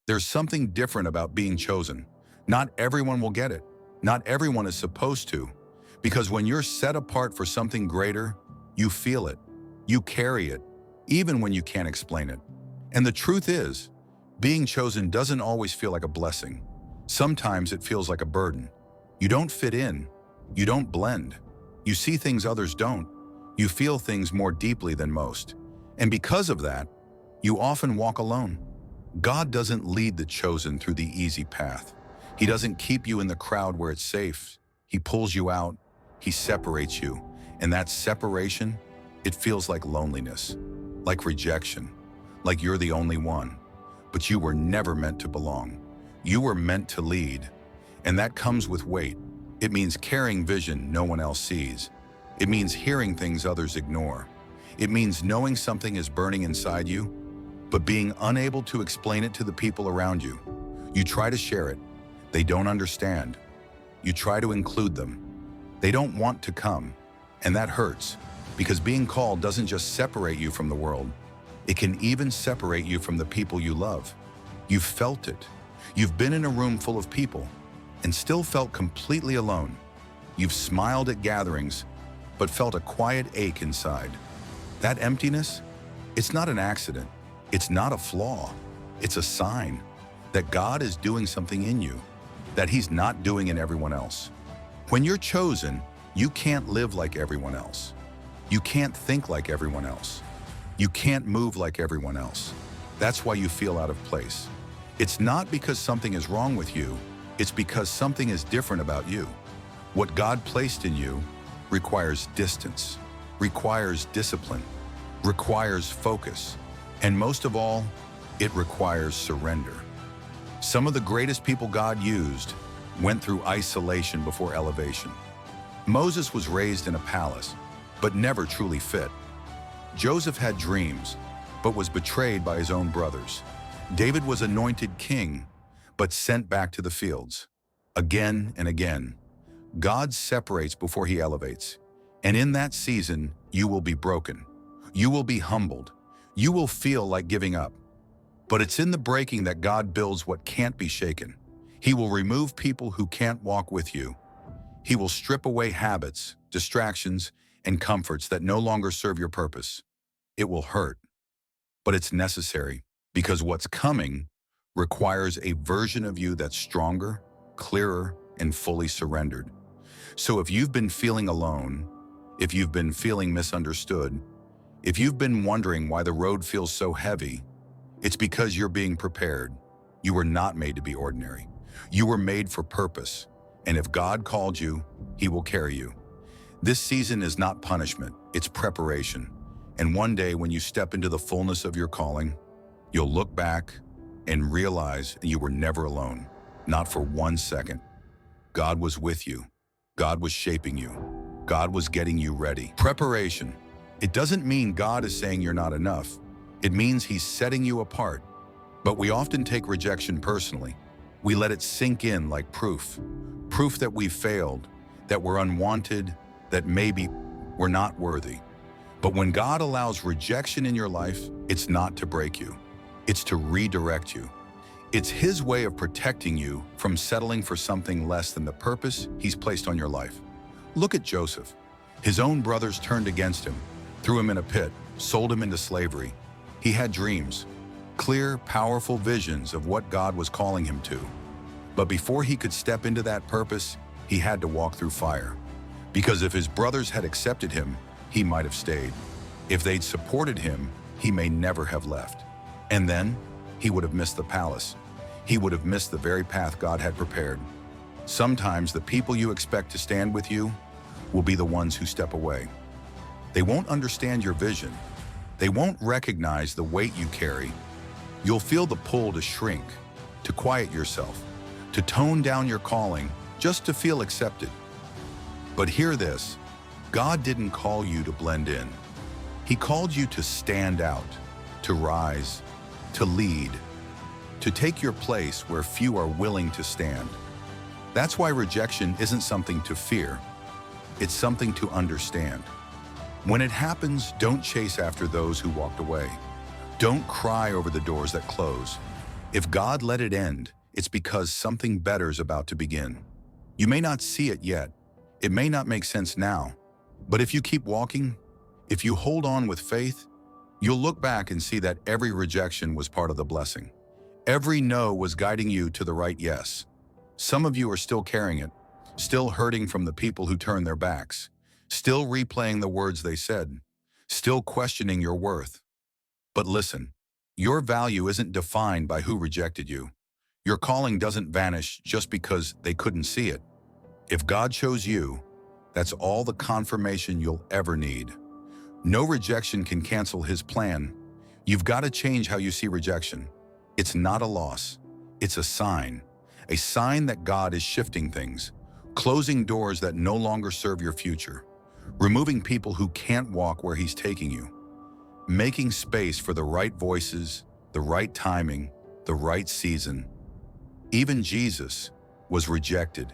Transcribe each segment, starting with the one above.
There's something different about being chosen. Not everyone will get it. Not everyone is supposed to. Because when you're set apart for something greater, you feel it. You carry it, even when you can't explain it. And the truth is, being chosen doesn't always feel like a blessing. Sometimes it feels like a burden. You don't fit in. You don't blend. You see things others don't. You feel things more deeply than most. And because of that, you often walk alone. God doesn't lead the chosen through the easy path. He doesn't keep you in the crowd where it's safe. He pulls you out. He separates you. And that separation, it feels like loneliness, like rejection, like you're the only one. But you were never meant to belong. You were meant to lead. And that comes with weight. It means carrying vision no one else sees. It means hearing things others ignore. It means knowing something is burning inside you, but being unable to explain it to the people around you. You try to share it. They don't understand. You try to include them. They don't want to come. And that hurts, because being called doesn't just separate you from the world. It can even separate you from the people you love. You've felt it. You've been in a room full of people and still felt completely alone. You've smiled at gatherings, but felt a quiet ache inside. That emptiness, it's not an accident. It's not a flaw. It's a sign that God is doing something in you that He's not doing in everyone else. When you're chosen, you can't live like everyone else. You can't think like everyone else. You can't move like everyone else. That's why you feel out of place. It's not because something is wrong with you. It's because something is different about you. What God placed in you requires distance, requires discipline, requires focus, and most of all, it requires surrender. Some of the greatest people God used went through isolation before elevation. Moses was raised in a palace, but never truly fit. Joseph had dreams, but was betrayed by his own brothers. David was anointed king, but sent back to the fields. Again and again, God separates before He elevates. And in that season, you will be broken. You will be humbled. You will feel like giving up. But it's in the breaking that God builds what can't be shaken. He will remove people who can't walk with you. He will strip away habits, distractions, and comforts that no longer serve your purpose. It will hurt, but it's necessary, because what's coming requires a version of you that's stronger, clearer, and fully surrendered. So if you've been feeling alone, if you've been feeling misunderstood, if you've been wondering why the road feels so heavy, it's because you're being prepared. You were not made to be ordinary. You were made for purpose. And if God called you, He will carry you. This season is not punishment, it's preparation. And one day when you step into the fullness of your calling, you'll look back and realize you were never alone, not for 1 second. God was with you. God was shaping you. God was getting you ready. Preparation. It doesn't mean God is saying you're not enough. It means He's setting you apart. But we often take rejection personally. We let it sink in like proof. Proof that we've failed, that we're unwanted, that maybe we're not worthy. But when God allows rejection in your life, it's not to break you. It's to redirect you. It's His way of protecting you from settling for something less than the purpose He's placed on your life. Look at Joseph. His own brothers turned against him, threw him in a pit, sold him into slavery. He had dreams, clear, powerful visions of what God was calling him to. But before he could step into that purpose, he had to walk through fire. Because if his brothers had accepted him, he might have stayed. If they'd supported him, he may never have left. And then, he would have missed the palace. He would have missed the very path God had prepared. Sometimes the people you expect to stand with you will be the ones who step away. They won't understand your vision. They won't recognize the weight you carry. You'll feel the pull to shrink, to quiet yourself, to tone down your calling just to feel accepted. But hear this, God didn't call you to blend in. He called you to stand out, to rise, to lead, to take your place where few are willing to stand. That's why rejection isn't something to fear. It's something to understand. When it happens, don't chase after those who walked away. Don't cry over the doors that close. If God let it end, it's because something better is about to begin. You may not see it yet. It may not make sense now. But if you keep walking, if you hold on with faith, you'll look back and see that every rejection was part of the blessing. Every no was guiding you to the right yes. Some of you are still carrying it, still hurting from the people who turned their backs, still replaying the words they said, still questioning your worth. But listen, your value isn't defined by who rejected you. Your calling doesn't vanish just because they couldn't see it. If God chose you, that's all the confirmation you'll ever need. No rejection can cancel His plan. You've got to change how you see rejection. It's not a loss. It's a sign that God is shifting things, closing doors that no longer serve your future, removing people who can't walk where He's taking you, making space for the right voices, the right timing, the right season. Even Jesus was rejected,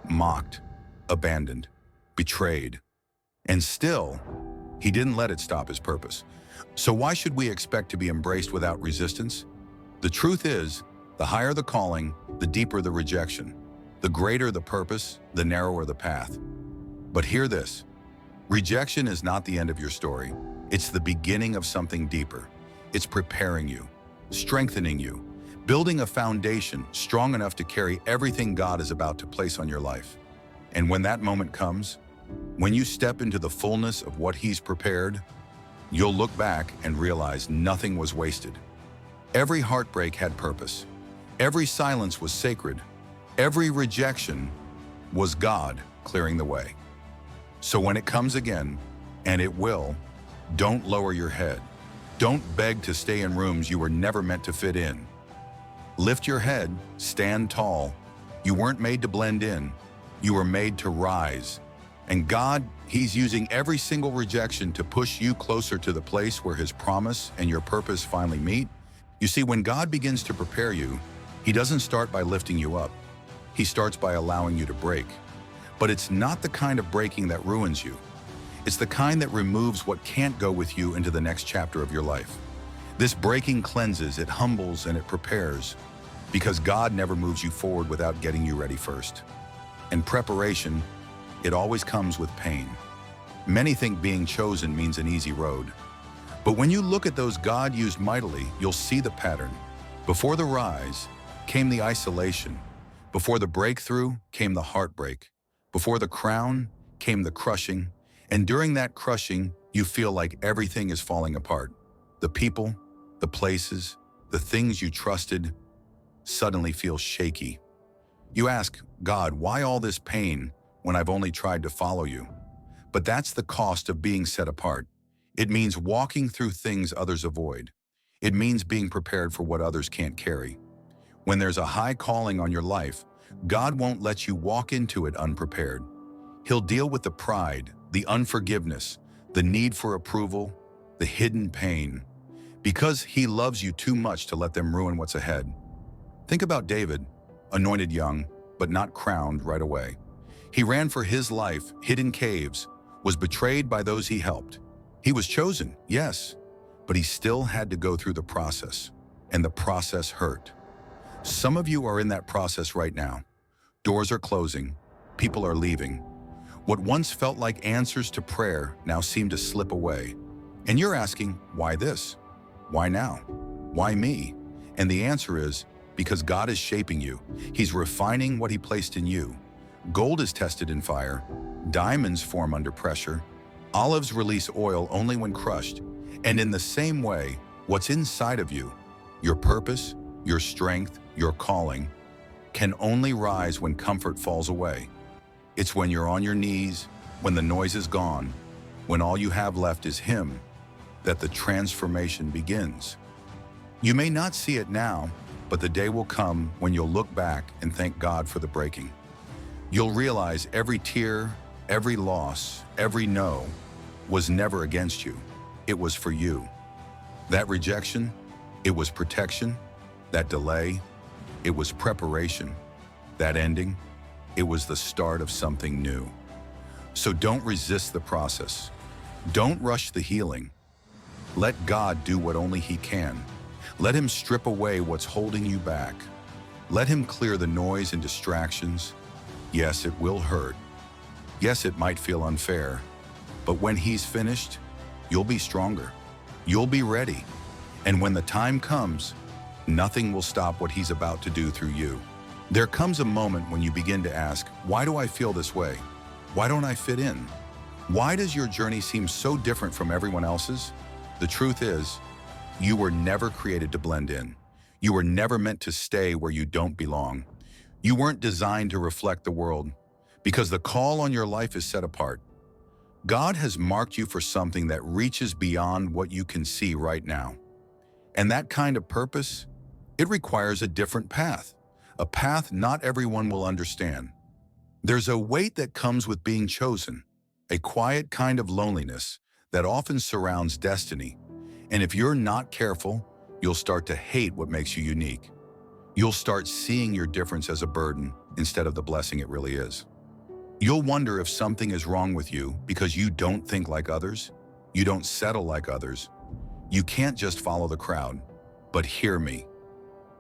mocked, abandoned, betrayed, and still, He didn't let it stop His purpose. So why should we expect to be embraced without resistance? The truth is, the higher the calling, the deeper the rejection. The greater the purpose, the narrower the path. But hear this, rejection is not the end of your story. It's the beginning of something deeper. It's preparing you, strengthening you, building a foundation strong enough to carry everything God is about to place on your life. And when that moment comes, when you step into the fullness of what He's prepared, you'll look back and realize nothing was wasted. Every heartbreak had purpose. Every silence was sacred. Every rejection was God clearing the way. So when it comes again, and it will, don't lower your head. Don't beg to stay in rooms you were never meant to fit in. Lift your head, stand tall. You weren't made to blend in. You were made to rise. And God, He's using every single rejection to push you closer to the place where His promise and your purpose finally meet. You see, when God begins to prepare you, He doesn't start by lifting you up. He starts by allowing you to break. But it's not the kind of breaking that ruins you. It's the kind that removes what can't go with you into the next chapter of your life. This breaking cleanses, it humbles, and it prepares, because God never moves you forward without getting you ready first. And preparation, it always comes with pain. Many think being chosen means an easy road. But when you look at those God used mightily, you'll see the pattern. Before the rise came the isolation. Before the breakthrough came the heartbreak. Before the crown came the crushing. And during that crushing, you feel like everything is falling apart. The people, the places, the things you trusted suddenly feel shaky. You ask, God, why all this pain when I've only tried to follow you? But that's the cost of being set apart. It means walking through things others avoid. It means being prepared for what others can't carry. When there's a high calling on your life, God won't let you walk into it unprepared. He'll deal with the pride, the unforgiveness, the need for approval, the hidden pain, because He loves you too much to let them ruin what's ahead. Think about David, anointed young, but not crowned right away. He ran for his life, hid in caves, was betrayed by those he helped. He was chosen, yes, but he still had to go through the process, and the process hurt. Some of you are in that process right now. Doors are closing, people are leaving. What once felt like answers to prayer now seem to slip away. And you're asking, why this? Why now? Why me? And the answer is, because God is shaping you. He's refining what He placed in you. Gold is tested in fire. Diamonds form under pressure. Olives release oil only when crushed. And in the same way, what's inside of you, your purpose, your strength, your calling, can only rise when comfort falls away. It's when you're on your knees, when the noise is gone, when all you have left is Him, that the transformation begins. You may not see it now, but the day will come when you'll look back and thank God for the breaking. You'll realize every tear, every loss, every no was never against you. It was for you. That rejection, it was protection. That delay, it was preparation. That ending, it was the start of something new. So don't resist the process. Don't rush the healing. Let God do what only He can. Let him strip away what's holding you back. Let him clear the noise and distractions. Yes, it will hurt. Yes, it might feel unfair. But when he's finished, you'll be stronger. You'll be ready. And when the time comes, nothing will stop what he's about to do through you. There comes a moment when you begin to ask, why do I feel this way? Why don't I fit in? Why does your journey seem so different from everyone else's? The truth is, you were never created to blend in. You were never meant to stay where you don't belong. You weren't designed to reflect the world, because the call on your life is set apart. God has marked you for something that reaches beyond what you can see right now. And that kind of purpose, it requires a different path, a path not everyone will understand. There's a weight that comes with being chosen, a quiet kind of loneliness that often surrounds destiny. And if you're not careful, you'll start to hate what makes you unique. You'll start seeing your difference as a burden instead of the blessing it really is. You'll wonder if something is wrong with you because you don't think like others, you don't settle like others. You can't just follow the crowd. But hear me.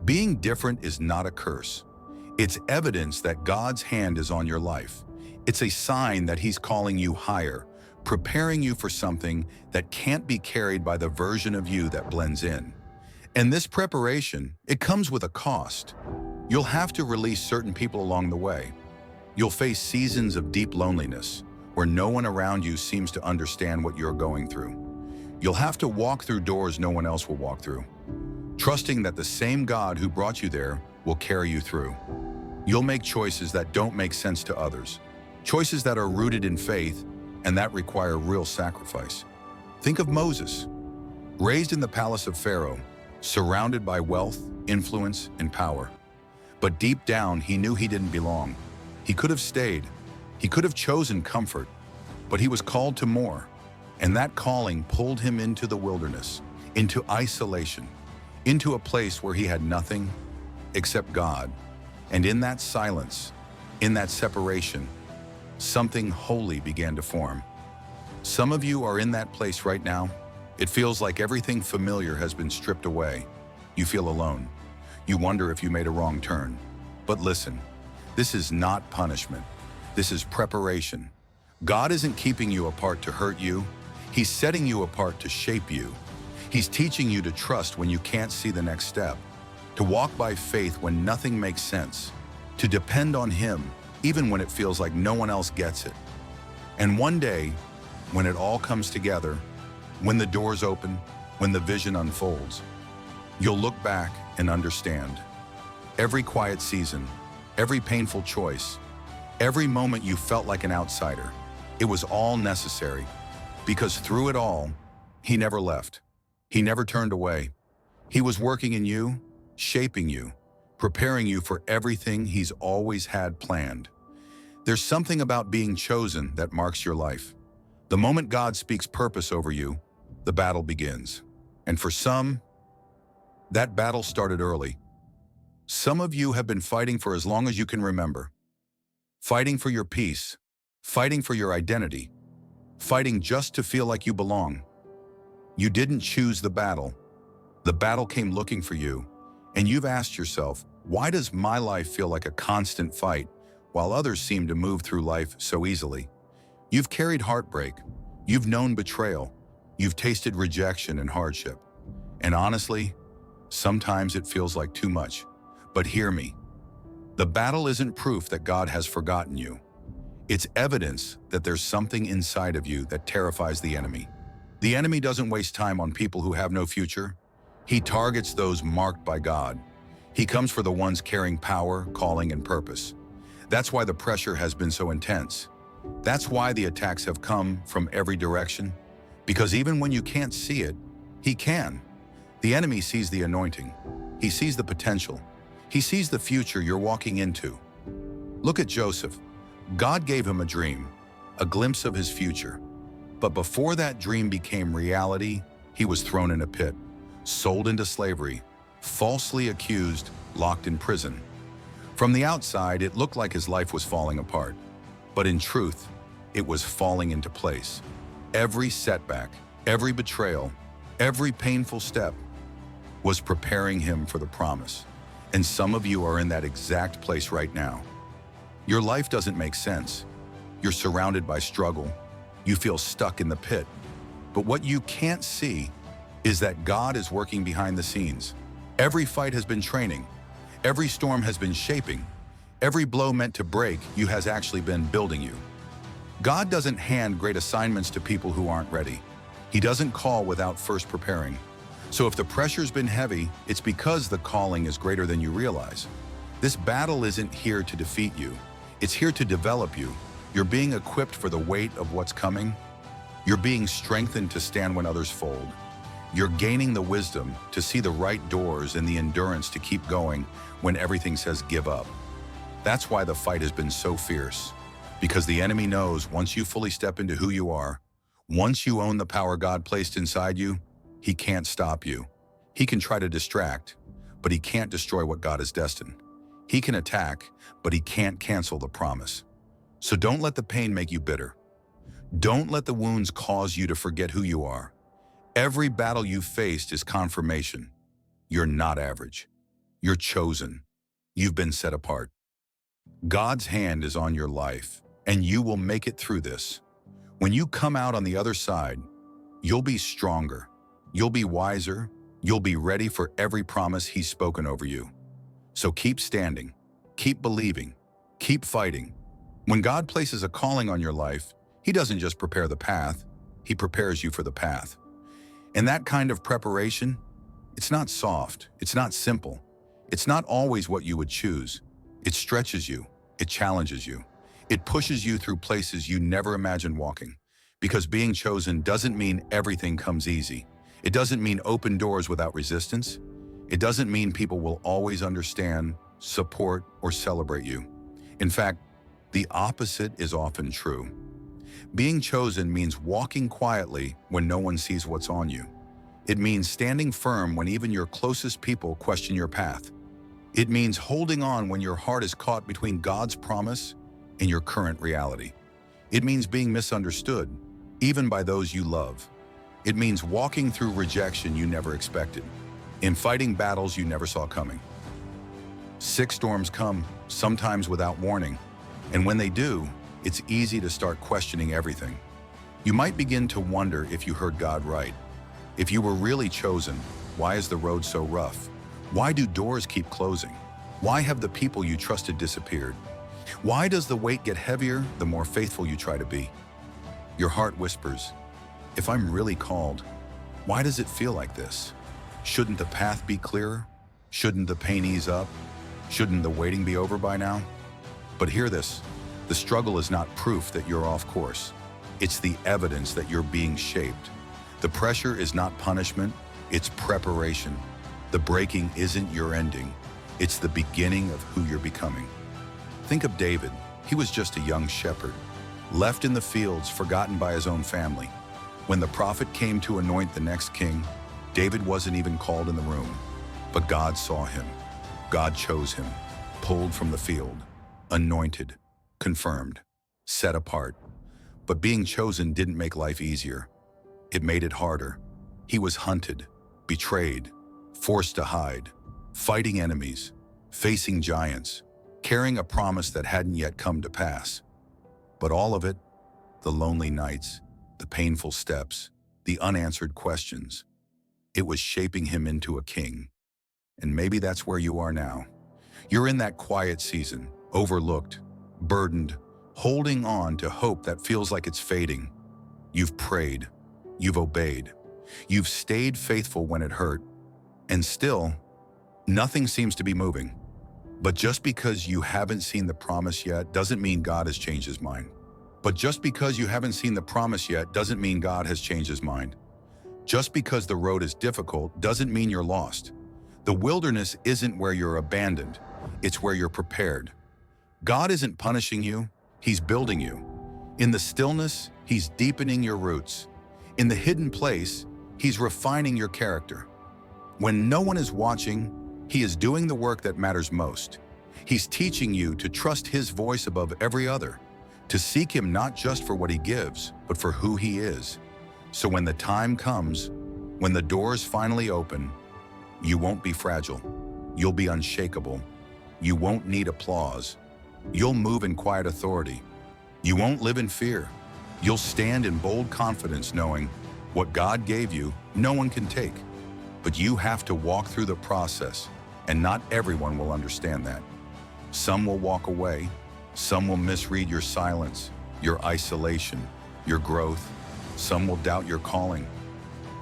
Being different is not a curse. It's evidence that God's hand is on your life. It's a sign that He's calling you higher, preparing you for something that can't be carried by the version of you that blends in. And this preparation, it comes with a cost. You'll have to release certain people along the way. You'll face seasons of deep loneliness, where no one around you seems to understand what you're going through. You'll have to walk through doors no one else will walk through, trusting that the same God who brought you there will carry you through. You'll make choices that don't make sense to others, choices that are rooted in faith and that require real sacrifice. Think of Moses, raised in the palace of Pharaoh, surrounded by wealth, influence, and power. But deep down, he knew he didn't belong. He could have stayed. He could have chosen comfort, but he was called to more. And that calling pulled him into the wilderness, into isolation, into a place where he had nothing except God. And in that silence, in that separation, something holy began to form. Some of you are in that place right now. It feels like everything familiar has been stripped away. You feel alone. You wonder if you made a wrong turn. But listen, this is not punishment. This is preparation. God isn't keeping you apart to hurt you. He's setting you apart to shape you. He's teaching you to trust when you can't see the next step, to walk by faith when nothing makes sense, to depend on Him even when it feels like no one else gets it. And one day, when it all comes together, when the doors open, when the vision unfolds, you'll look back and understand. Every quiet season, every painful choice, every moment you felt like an outsider, it was all necessary. Because through it all, He never left. He never turned away. He was working in you, shaping you, preparing you for everything He's always had planned. There's something about being chosen that marks your life. The moment God speaks purpose over you, the battle begins. And for some, that battle started early. Some of you have been fighting for as long as you can remember. Fighting for your peace, fighting for your identity, fighting just to feel like you belong. You didn't choose the battle. The battle came looking for you, and you've asked yourself, why does my life feel like a constant fight while others seem to move through life so easily? You've carried heartbreak, you've known betrayal, you've tasted rejection and hardship. And honestly, sometimes it feels like too much. But hear me, the battle isn't proof that God has forgotten you. It's evidence that there's something inside of you that terrifies the enemy. The enemy doesn't waste time on people who have no future. He targets those marked by God. He comes for the ones carrying power, calling, and purpose. That's why the pressure has been so intense. That's why the attacks have come from every direction. Because even when you can't see it, He can. The enemy sees the anointing. He sees the potential. He sees the future you're walking into. Look at Joseph. God gave him a dream, a glimpse of his future. But before that dream became reality, he was thrown in a pit, sold into slavery, falsely accused, locked in prison. From the outside, it looked like his life was falling apart. But in truth, it was falling into place. Every setback, every betrayal, every painful step, was preparing him for the promise. And some of you are in that exact place right now. Your life doesn't make sense. You're surrounded by struggle. You feel stuck in the pit. But what you can't see is that God is working behind the scenes. Every fight has been training. Every storm has been shaping. Every blow meant to break you has actually been building you. God doesn't hand great assignments to people who aren't ready. He doesn't call without first preparing. So if the pressure's been heavy, it's because the calling is greater than you realize. This battle isn't here to defeat you. It's here to develop you. You're being equipped for the weight of what's coming. You're being strengthened to stand when others fold. You're gaining the wisdom to see the right doors and the endurance to keep going when everything says give up. That's why the fight has been so fierce. Because the enemy knows once you fully step into who you are, once you own the power God placed inside you, he can't stop you. He can try to distract, but he can't destroy what God has destined. He can attack, but he can't cancel the promise. So don't let the pain make you bitter. Don't let the wounds cause you to forget who you are. Every battle you've faced is confirmation. You're not average. You're chosen. You've been set apart. God's hand is on your life, and you will make it through this. When you come out on the other side, you'll be stronger. You'll be wiser. You'll be ready for every promise he's spoken over you. So keep standing. Keep believing. Keep fighting. When God places a calling on your life, he doesn't just prepare the path, he prepares you for the path. And that kind of preparation, it's not soft, it's not simple, it's not always what you would choose. It stretches you, it challenges you, it pushes you through places you never imagined walking. Because being chosen doesn't mean everything comes easy. It doesn't mean open doors without resistance. It doesn't mean people will always understand, support, or celebrate you. In fact, the opposite is often true. Being chosen means walking quietly when no one sees what's on you. It means standing firm when even your closest people question your path. It means holding on when your heart is caught between God's promise and your current reality. It means being misunderstood, even by those you love. It means walking through rejection you never expected, in fighting battles you never saw coming. Sick storms come, sometimes without warning, and when they do, it's easy to start questioning everything. You might begin to wonder if you heard God right. If you were really chosen, why is the road so rough? Why do doors keep closing? Why have the people you trusted disappeared? Why does the weight get heavier the more faithful you try to be? Your heart whispers, if I'm really called, why does it feel like this? Shouldn't the path be clearer? Shouldn't the pain ease up? Shouldn't the waiting be over by now? But hear this. The struggle is not proof that you're off course. It's the evidence that you're being shaped. The pressure is not punishment, it's preparation. The breaking isn't your ending, it's the beginning of who you're becoming. Think of David. He was just a young shepherd, left in the fields, forgotten by his own family. When the prophet came to anoint the next king, David wasn't even called in the room. But God saw him. God chose him, pulled from the field, anointed, confirmed, set apart. But being chosen didn't make life easier. It made it harder. He was hunted, betrayed, forced to hide, fighting enemies, facing giants, carrying a promise that hadn't yet come to pass. But all of it, the lonely nights, the painful steps, the unanswered questions, it was shaping him into a king. And maybe that's where you are now. You're in that quiet season, overlooked, burdened, holding on to hope that feels like it's fading. You've prayed, you've obeyed, you've stayed faithful when it hurt, and still, nothing seems to be moving. But just because you haven't seen the promise yet doesn't mean God has changed his mind. But just because you haven't seen the promise yet doesn't mean God has changed his mind. Just because the road is difficult doesn't mean you're lost. The wilderness isn't where you're abandoned, it's where you're prepared. God isn't punishing you, he's building you. In the stillness, he's deepening your roots. In the hidden place, he's refining your character. When no one is watching, he is doing the work that matters most. He's teaching you to trust his voice above every other, to seek him not just for what he gives, but for who he is. So when the time comes, when the doors finally open, You won't be fragile. You'll be unshakable. You won't need applause. You'll move in quiet authority. You won't live in fear. You'll stand in bold confidence knowing what God gave you, no one can take. But you have to walk through the process, and not everyone will understand that. Some will walk away. Some will misread your silence, your isolation, your growth. Some will doubt your calling.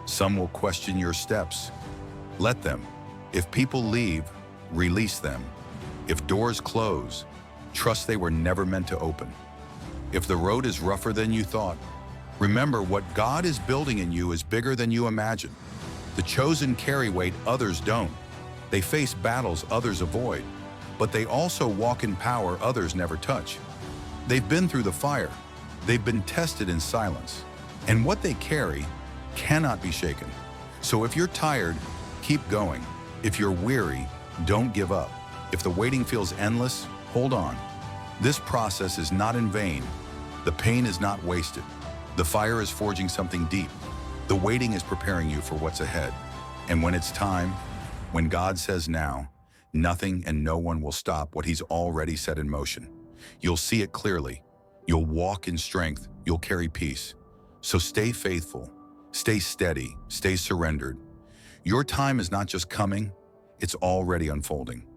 Some will question your steps. Let them. If people leave, release them. If doors close, trust they were never meant to open. If the road is rougher than you thought, remember what God is building in you is bigger than you imagine. The chosen carry weight others don't. They face battles others avoid, but they also walk in power others never touch. They've been through the fire. They've been tested in silence. And what they carry cannot be shaken. So if you're tired, keep going. If you're weary, don't give up. If the waiting feels endless, hold on. This process is not in vain. The pain is not wasted. The fire is forging something deep. The waiting is preparing you for what's ahead. And when it's time, when God says now, nothing and no one will stop what He's already set in motion. You'll see it clearly. You'll walk in strength. You'll carry peace. So stay faithful, stay steady, stay surrendered. Your time is not just coming, it's already unfolding.